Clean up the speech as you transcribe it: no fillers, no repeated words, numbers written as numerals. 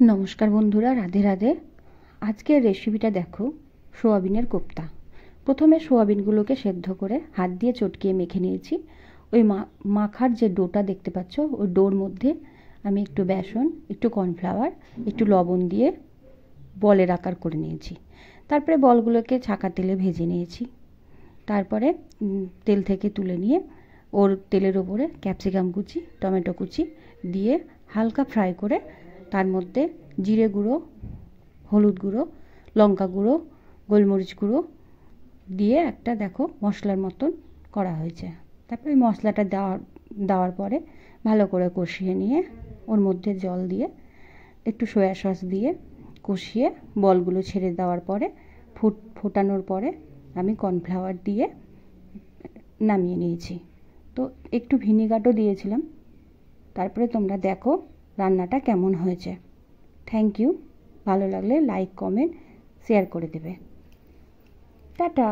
নমস্কার বন্ধুরা, রাধে রাধে। আজকের রেসিপিটা দেখো, সোয়াবিনের কোপ্তা। প্রথমে সোয়াবিনগুলোকে সেদ্ধ করে হাত দিয়ে চটকিয়ে মেখে নিয়েছি। ওই মাখার যে ডোটা দেখতে পাচ্ছ, ওই ডোর মধ্যে আমি একটু বেসন, একটু কর্নফ্লাওয়ার, একটু লবণ দিয়ে বলের আকার করে নিয়েছি। তারপরে বলগুলোকে ছাঁকা তেলে ভেজে নিয়েছি। তারপরে তেল থেকে তুলে নিয়ে ওর তেলের ওপরে ক্যাপসিকাম কুচি, টমেটো কুচি দিয়ে হালকা ফ্রাই করে তার মধ্যে জিরে গুঁড়ো, হলুদ গুঁড়ো, লঙ্কা গুঁড়ো, গোলমরিচ গুঁড়ো দিয়ে একটা দেখো মশলার মতন করা হয়েছে। তারপরে ওই মশলাটা দেওয়ার পরে ভালো করে কষিয়ে নিয়ে ওর মধ্যে জল দিয়ে একটু সয়া সস দিয়ে কষিয়ে বলগুলো ছেড়ে দেওয়ার পরে ফোটানোর পরে আমি কর্নফ্লাওয়ার দিয়ে নামিয়ে নিয়েছি। তো একটু ভিনিগারও দিয়েছিলাম। তারপরে তোমরা দেখো রান্নাটা কেমন হয়েছে। Thank you. ভালো লাগলে লাইক, কমেন্ট, শেয়ার করে দেবে। টাটা।